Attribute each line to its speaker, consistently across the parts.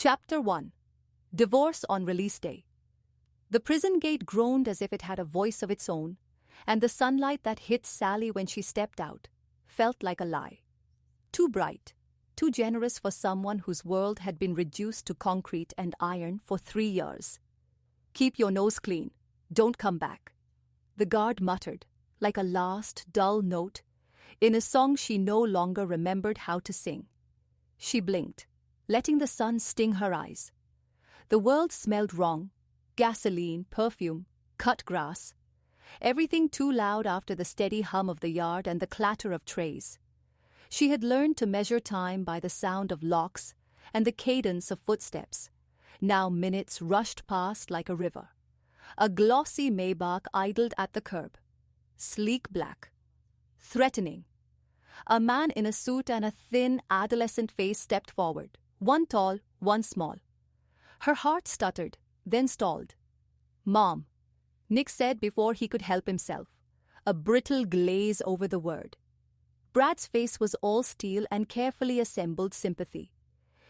Speaker 1: Chapter 1. Divorce on Release Day. The prison gate groaned as if it had a voice of its own, and the sunlight that hit Sally when she stepped out felt like a lie. Too bright, too generous for someone whose world had been reduced to concrete and iron for 3 years. "Keep your nose clean. Don't come back," the guard muttered, like a last, dull note, in a song she no longer remembered how to sing. She blinked, letting the sun sting her eyes. The world smelled wrong: gasoline, perfume, cut grass. Everything too loud after the steady hum of the yard and the clatter of trays. She had learned to measure time by the sound of locks and the cadence of footsteps. Now minutes rushed past like a river. A glossy Maybach idled at the curb. Sleek black. Threatening. A man in a suit and a thin, adolescent face stepped forward, one tall, one small. Her heart stuttered, then stalled. "Mom," Nick said before he could help himself, a brittle glaze over the word. Brad's face was all steel and carefully assembled sympathy.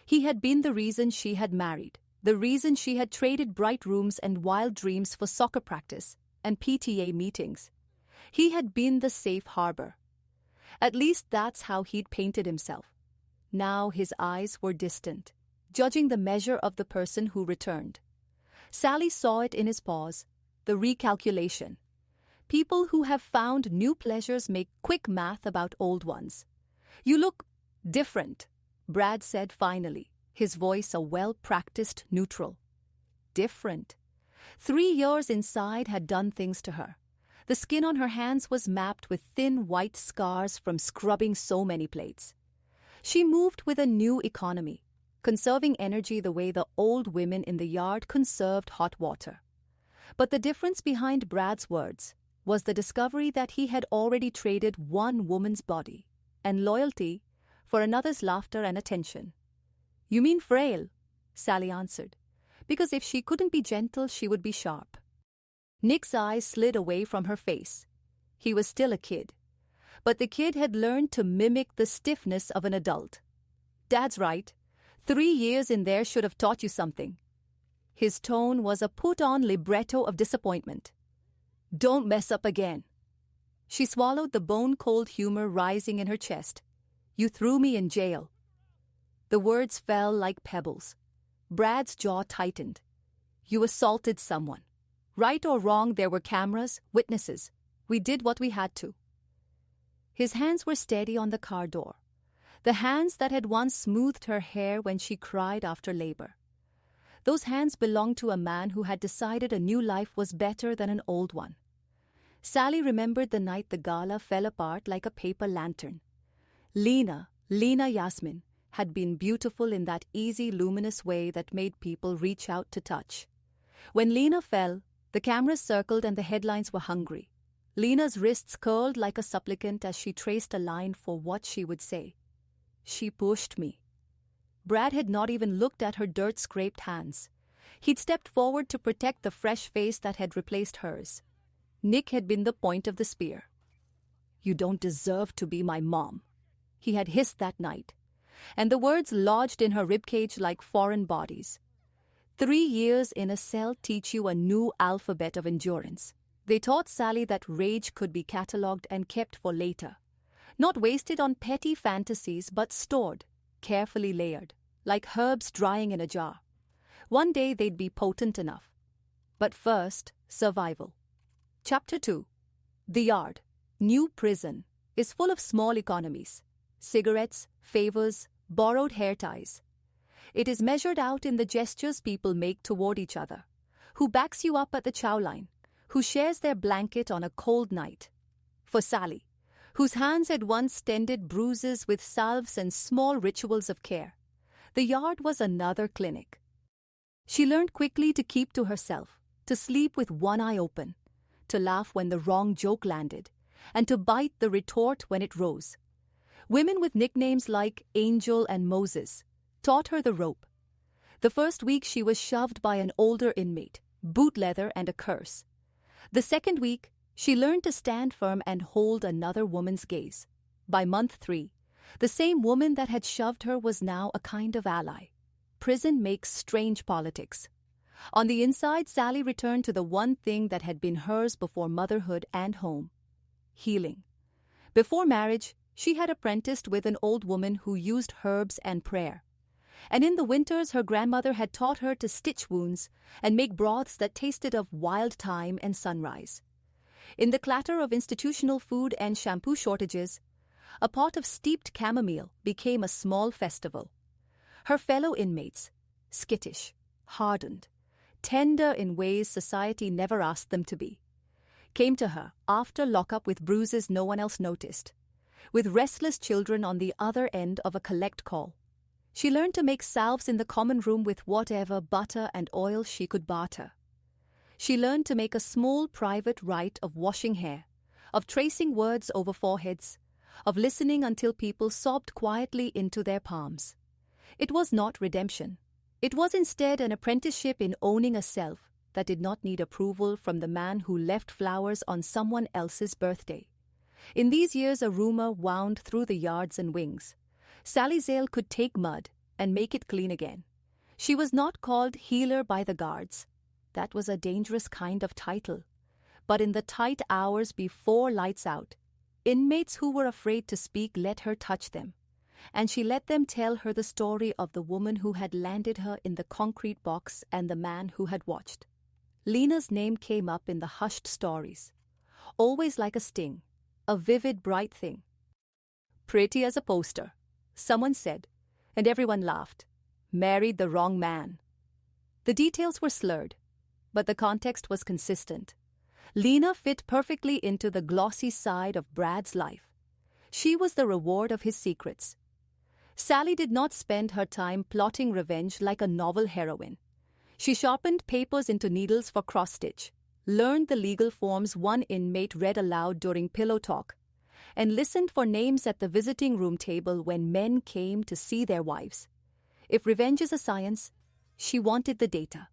Speaker 1: He had been the reason she had married, the reason she had traded bright rooms and wild dreams for soccer practice and PTA meetings. He had been the safe harbor. At least that's how he'd painted himself. Now his eyes were distant, judging the measure of the person who returned. Sally saw it in his pause, the recalculation. People who have found new pleasures make quick math about old ones. "You look different," Brad said finally, his voice a well-practiced neutral. Different. 3 years inside had done things to her. The skin on her hands was mapped with thin white scars from scrubbing so many plates. She moved with a new economy, conserving energy the way the old women in the yard conserved hot water. But the difference behind Brad's words was the discovery that he had already traded one woman's body and loyalty for another's laughter and attention. "You mean frail," Sally answered, because if she couldn't be gentle, she would be sharp. Nick's eyes slid away from her face. He was still a kid, but the kid had learned to mimic the stiffness of an adult. "Dad's right. 3 years in there should have taught you something." His tone was a put-on libretto of disappointment. "Don't mess up again." She swallowed the bone-cold humor rising in her chest. "You threw me in jail." The words fell like pebbles. Brad's jaw tightened. "You assaulted someone. Right or wrong, there were cameras, witnesses. We did what we had to." His hands were steady on the car door, the hands that had once smoothed her hair when she cried after labor. Those hands belonged to a man who had decided a new life was better than an old one. Sally remembered the night the gala fell apart like a paper lantern. Lena Yasmin, had been beautiful in that easy, luminous way that made people reach out to touch. When Lena fell, the cameras circled and the headlines were hungry. Lena's wrists curled like a supplicant as she traced a line for what she would say. "She pushed me." Brad had not even looked at her dirt-scraped hands. He'd stepped forward to protect the fresh face that had replaced hers. Nick had been the point of the spear. "You don't deserve to be my mom," he had hissed that night, and the words lodged in her ribcage like foreign bodies. 3 years in a cell teach you a new alphabet of endurance. They taught Sally that rage could be catalogued and kept for later. Not wasted on petty fantasies, but stored, carefully layered, like herbs drying in a jar. One day they'd be potent enough. But first, survival. Chapter 2. The Yard, New Prison, is full of small economies. Cigarettes, favors, borrowed hair ties. It is measured out in the gestures people make toward each other. Who backs you up at the chow line? Who shares their blanket on a cold night? For Sally, whose hands had once tended bruises with salves and small rituals of care, the yard was another clinic. She learned quickly to keep to herself, to sleep with one eye open, to laugh when the wrong joke landed, and to bite the retort when it rose. Women with nicknames like Angel and Moses taught her the rope. The first week she was shoved by an older inmate, boot leather and a curse. The second week, she learned to stand firm and hold another woman's gaze. By month 3, the same woman that had shoved her was now a kind of ally. prison makes strange politics. On the inside, Sally returned to the one thing that had been hers before motherhood and home: healing. Before marriage, she had apprenticed with an old woman who used herbs and prayer. And in the winters, her grandmother had taught her to stitch wounds and make broths that tasted of wild thyme and sunrise. In the clatter of institutional food and shampoo shortages, a pot of steeped chamomile became a small festival. Her fellow inmates, skittish, hardened, tender in ways society never asked them to be, came to her after lockup with bruises no one else noticed, with restless children on the other end of a collect call. She learned to make salves in the common room with whatever butter and oil she could barter. She learned to make a small private rite of washing hair, of tracing words over foreheads, of listening until people sobbed quietly into their palms. It was not redemption. It was instead an apprenticeship in owning a self that did not need approval from the man who left flowers on someone else's birthday. In these years, a rumor wound through the yards and wings. Sally Zale could take mud and make it clean again. She was not called healer by the guards. That was a dangerous kind of title. But in the tight hours before lights out, inmates who were afraid to speak let her touch them, and she let them tell her the story of the woman who had landed her in the concrete box and the man who had watched. Lena's name came up in the hushed stories, always like a sting, a vivid, bright thing. Pretty as a poster, someone said, and everyone laughed. Married the wrong man. The details were slurred, but the context was consistent. Lena fit perfectly into the glossy side of Brad's life. She was the reward of his secrets. Sally did not spend her time plotting revenge like a novel heroine. She sharpened papers into needles for cross-stitch, learned the legal forms one inmate read aloud during pillow talk, and listened for names at the visiting room table when men came to see their wives. If revenge is a science, she wanted the data.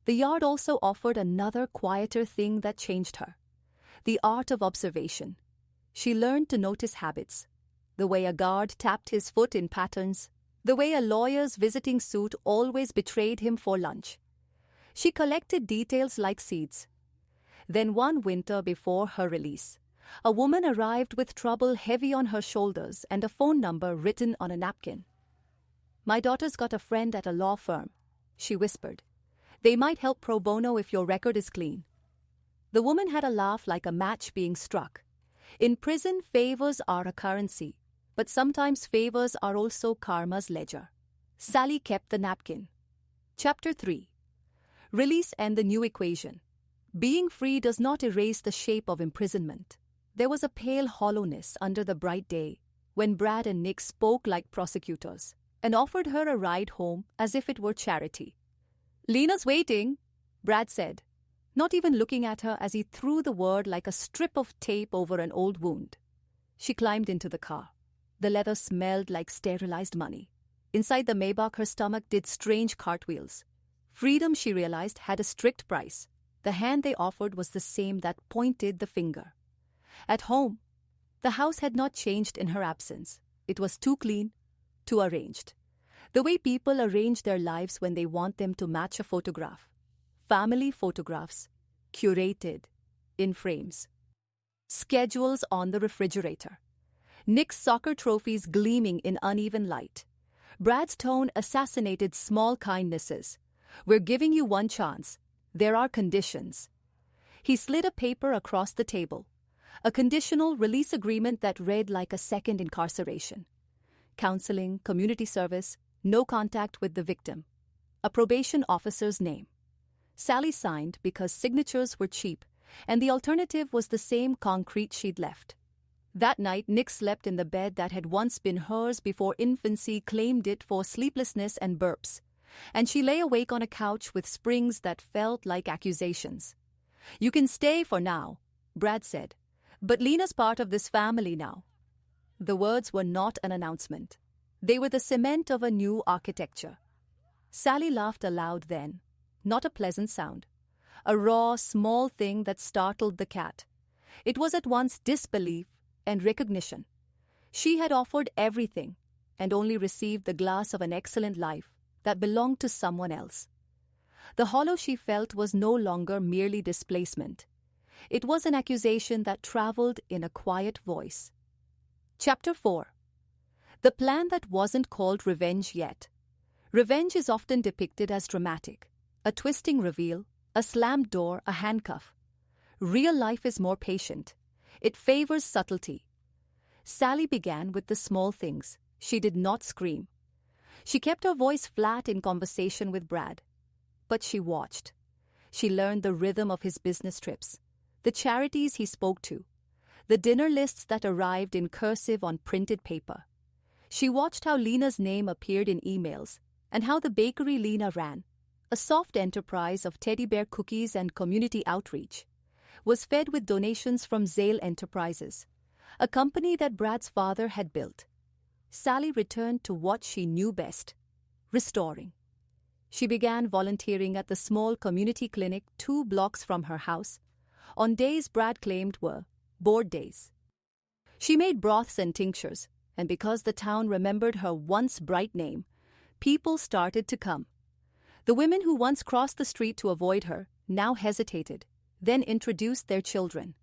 Speaker 1: The yard also offered another quieter thing that changed her: the art of observation. She learned to notice habits, the way a guard tapped his foot in patterns, the way a lawyer's visiting suit always betrayed him for lunch. She collected details like seeds. Then one winter before her release, a woman arrived with trouble heavy on her shoulders and a phone number written on a napkin. "My daughter's got a friend at a law firm," she whispered. "They might help pro bono if your record is clean." The woman had a laugh like a match being struck. In prison, favors are a currency, but sometimes favors are also karma's ledger. Sally kept the napkin. Chapter 3. Release and the New Equation. Being free does not erase the shape of imprisonment. There was a pale hollowness under the bright day when Brad and Nick spoke like prosecutors and offered her a ride home as if it were charity. "Lena's waiting," Brad said, not even looking at her as he threw the word like a strip of tape over an old wound. She climbed into the car. The leather smelled like sterilized money. Inside the Maybach, her stomach did strange cartwheels. Freedom, she realized, had a strict price. The hand they offered was the same that pointed the finger. At home, the house had not changed in her absence. It was too clean, too arranged. The way people arrange their lives when they want them to match a photograph. Family photographs, curated, in frames. Schedules on the refrigerator. Nick's soccer trophies gleaming in uneven light. Brad's tone assassinated small kindnesses. "We're giving you one chance. There are conditions." He slid a paper across the table. A conditional release agreement that read like a second incarceration. Counseling, community service, no contact with the victim. A probation officer's name. Sally signed because signatures were cheap, and the alternative was the same concrete she'd left. That night, Nick slept in the bed that had once been hers before infancy claimed it for sleeplessness and burps, and she lay awake on a couch with springs that felt like accusations. "You can stay for now," Brad said, "but Lena's part of this family now." The words were not an announcement. They were the cement of a new architecture. Sally laughed aloud then, not a pleasant sound. A raw, small thing that startled the cat. It was at once disbelief and recognition. She had offered everything and only received the glass of an excellent life that belonged to someone else. The hollow she felt was no longer merely displacement. It was an accusation that traveled in a quiet voice. Chapter 4. The plan that wasn't called revenge yet. Revenge is often depicted as dramatic. A twisting reveal, a slammed door, a handcuff. Real life is more patient. It favors subtlety. Sally began with the small things. She did not scream. She kept her voice flat in conversation with Brad. But she watched. She learned the rhythm of his business trips, the charities he spoke to, the dinner lists that arrived in cursive on printed paper. She watched how Lena's name appeared in emails and how the bakery Lena ran, a soft enterprise of teddy bear cookies and community outreach, was fed with donations from Zale Enterprises, a company that Brad's father had built. Sally returned to what she knew best, restoring. She began volunteering at the small community clinic 2 blocks from her house, on days Brad claimed were bored days. She made broths and tinctures, and because the town remembered her once bright name, people started to come. The women who once crossed the street to avoid her now hesitated, then introduced their children.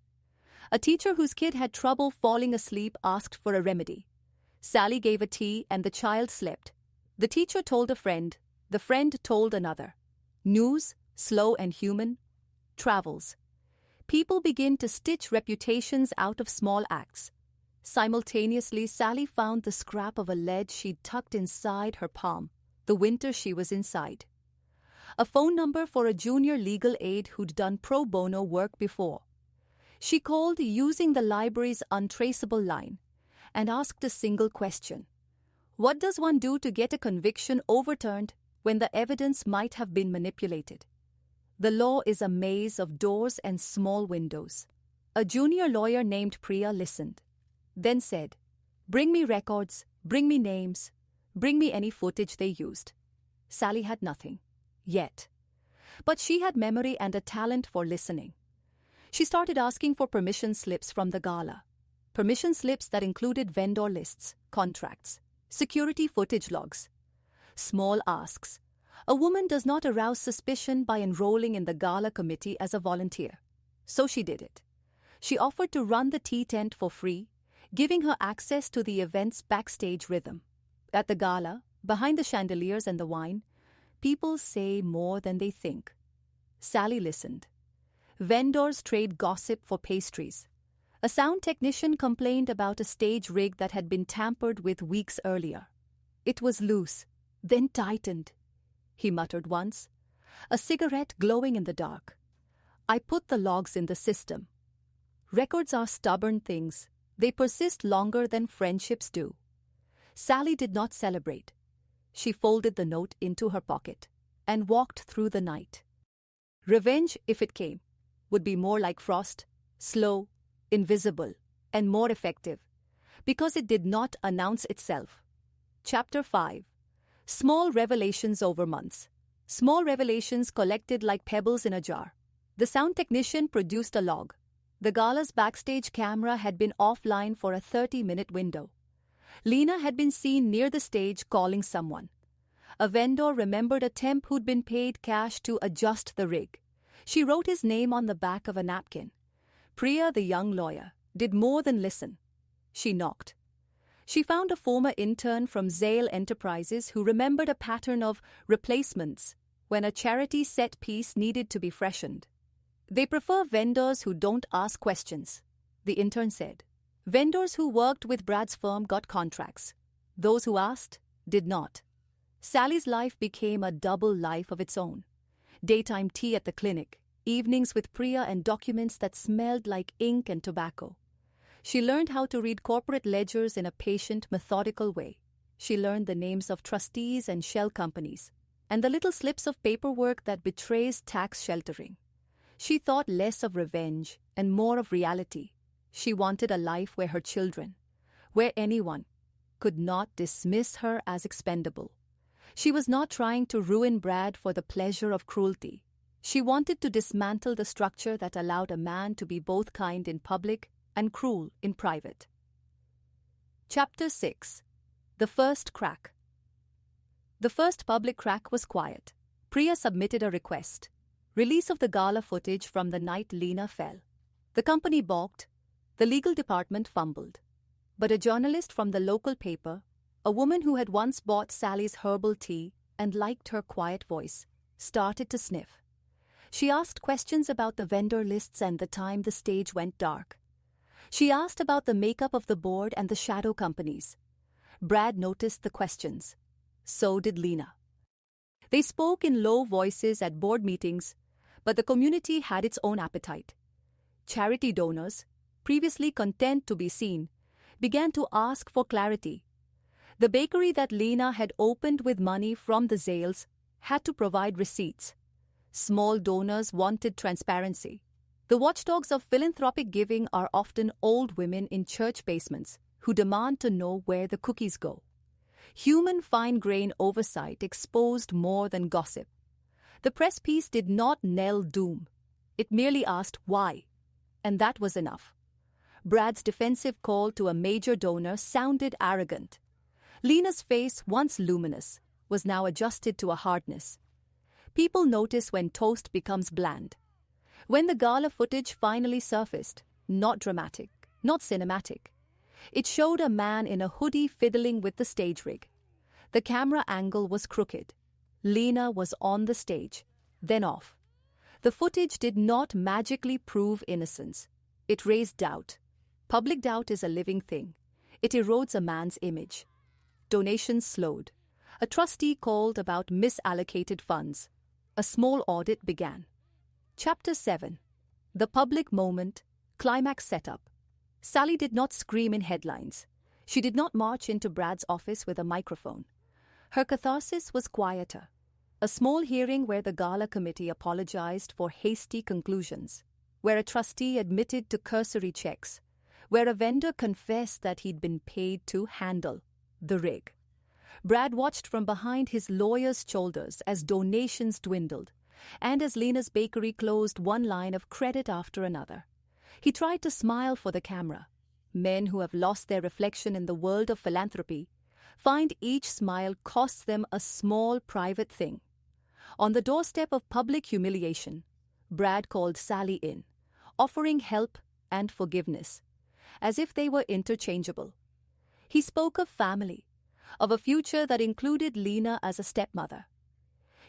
Speaker 1: A teacher whose kid had trouble falling asleep asked for a remedy. Sally gave a tea and the child slept. The teacher told a friend, the friend told another. News, slow and human, travels. People begin to stitch reputations out of small acts. Simultaneously, Sally found the scrap of a lead she'd tucked inside her palm, the winter she was inside. A phone number for a junior legal aid who'd done pro bono work before. She called using the library's untraceable line and asked a single question. What does one do to get a conviction overturned when the evidence might have been manipulated? The law is a maze of doors and small windows. A junior lawyer named Priya listened, then said, "Bring me records, bring me names, bring me any footage they used." Sally had nothing, yet. But she had memory and a talent for listening. She started asking for permission slips from the gala. Permission slips that included vendor lists, contracts, security footage logs. Small asks. A woman does not arouse suspicion by enrolling in the gala committee as a volunteer. So she did it. She offered to run the tea tent for free, giving her access to the event's backstage rhythm. At the gala, behind the chandeliers and the wine, people say more than they think. Sally listened. Vendors trade gossip for pastries. A sound technician complained about a stage rig that had been tampered with weeks earlier. It was loose, then tightened, he muttered once, a cigarette glowing in the dark. I put the logs in the system. Records are stubborn things. They persist longer than friendships do. Sally did not celebrate. She folded the note into her pocket and walked through the night. Revenge, if it came, would be more like frost, slow, invisible, and more effective, because it did not announce itself. Chapter 5. Small revelations over months. Small revelations collected like pebbles in a jar. The sound technician produced a log. The gala's backstage camera had been offline for a 30-minute window. Lena had been seen near the stage calling someone. A vendor remembered a temp who'd been paid cash to adjust the rig. She wrote his name on the back of a napkin. Priya, the young lawyer, did more than listen. She knocked. She found a former intern from Zale Enterprises who remembered a pattern of replacements when a charity set piece needed to be freshened. They prefer vendors who don't ask questions, the intern said. Vendors who worked with Brad's firm got contracts. Those who asked did not. Sally's life became a double life of its own. Daytime tea at the clinic, evenings with Priya and documents that smelled like ink and tobacco. She learned how to read corporate ledgers in a patient, methodical way. She learned the names of trustees and shell companies, and the little slips of paperwork that betrays tax sheltering. She thought less of revenge and more of reality. She wanted a life where her children, where anyone, could not dismiss her as expendable. She was not trying to ruin Brad for the pleasure of cruelty. She wanted to dismantle the structure that allowed a man to be both kind in public and cruel in private. Chapter 6. The First Crack. The first public crack was quiet. Priya submitted a request. Release of the gala footage from the night Lena fell. The company balked. The legal department fumbled. But a journalist from the local paper, a woman who had once bought Sally's herbal tea and liked her quiet voice, started to sniff. She asked questions about the vendor lists and the time the stage went dark. She asked about the makeup of the board and the shadow companies. Brad noticed the questions. So did Lena. They spoke in low voices at board meetings, but the community had its own appetite. Charity donors, previously content to be seen, began to ask for clarity. The bakery that Lena had opened with money from the sales had to provide receipts. Small donors wanted transparency. The watchdogs of philanthropic giving are often old women in church basements who demand to know where the cookies go. Human fine-grain oversight exposed more than gossip. The press piece did not knell doom. It merely asked why, and that was enough. Brad's defensive call to a major donor sounded arrogant. Lena's face, once luminous, was now adjusted to a hardness. People notice when toast becomes bland. When the gala footage finally surfaced, not dramatic, not cinematic, it showed a man in a hoodie fiddling with the stage rig. The camera angle was crooked. Lena was on the stage, then off. The footage did not magically prove innocence. It raised doubt. Public doubt is a living thing. It erodes a man's image. Donations slowed. A trustee called about misallocated funds. A small audit began. Chapter 7. The public moment, climax setup. Sally did not scream in headlines. She did not march into Brad's office with a microphone. Her catharsis was quieter. A small hearing where the gala committee apologized for hasty conclusions, where a trustee admitted to cursory checks, where a vendor confessed that he'd been paid to handle the rig. Brad watched from behind his lawyer's shoulders as donations dwindled, and as Lena's bakery closed one line of credit after another. He tried to smile for the camera. Men who have lost their reflection in the world of philanthropy find each smile costs them a small private thing. On the doorstep of public humiliation, Brad called Sally in, offering help and forgiveness, as if they were interchangeable. He spoke of family, of a future that included Lena as a stepmother.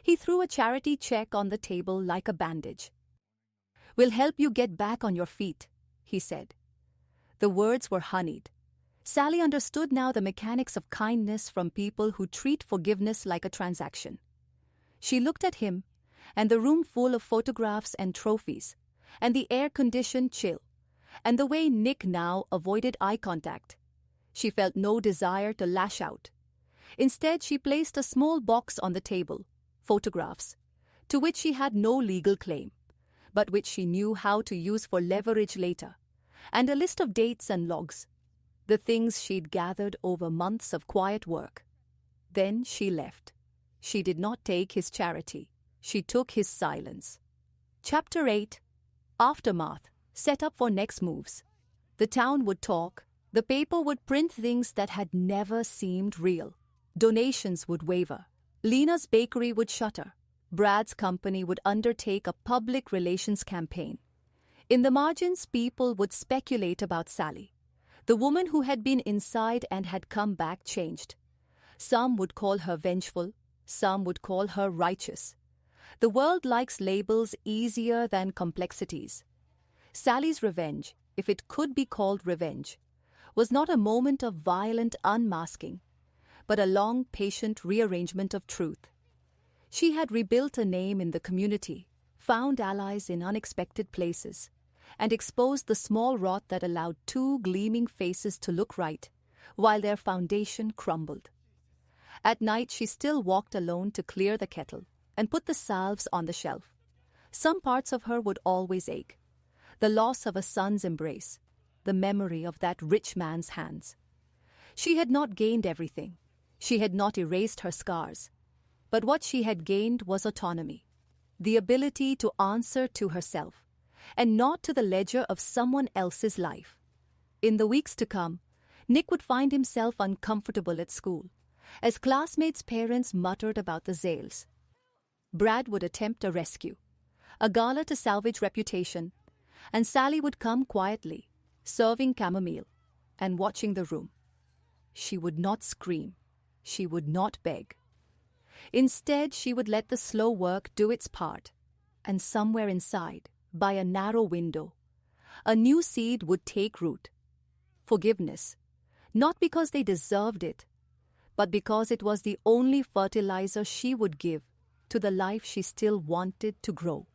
Speaker 1: He threw a charity check on the table like a bandage. "We'll help you get back on your feet," he said. The words were honeyed. Sally understood now the mechanics of kindness from people who treat forgiveness like a transaction. She looked at him, and the room full of photographs and trophies, and the air-conditioned chill, and the way Nick now avoided eye contact. She felt no desire to lash out. Instead, she placed a small box on the table, photographs, to which she had no legal claim, but which she knew how to use for leverage later, and a list of dates and logs, the things she'd gathered over months of quiet work. Then she left. She did not take his charity. She took his silence. Chapter 8. Aftermath. Set up for next moves. The town would talk. The paper would print things that had never seemed real. Donations would waver. Lena's bakery would shutter. Brad's company would undertake a public relations campaign. In the margins, people would speculate about Sally. The woman who had been inside and had come back changed. Some would call her vengeful, some would call her righteous. The world likes labels easier than complexities. Sally's revenge, if it could be called revenge, was not a moment of violent unmasking, but a long, patient rearrangement of truth. She had rebuilt a name in the community, found allies in unexpected places, and exposed the small rot that allowed two gleaming faces to look right, while their foundation crumbled. At night she still walked alone to clear the kettle and put the salves on the shelf. Some parts of her would always ache. The loss of a son's embrace, the memory of that rich man's hands. She had not gained everything. She had not erased her scars. But what she had gained was autonomy, the ability to answer to herself, and not to the ledger of someone else's life. In the weeks to come, Nick would find himself uncomfortable at school, as classmates' parents muttered about the Zales. Brad would attempt a rescue, a gala to salvage reputation, and Sally would come quietly, serving chamomile and watching the room. She would not scream. She would not beg. Instead, she would let the slow work do its part, and somewhere inside, by a narrow window, a new seed would take root. Forgiveness, not because they deserved it, but because it was the only fertilizer she would give to the life she still wanted to grow.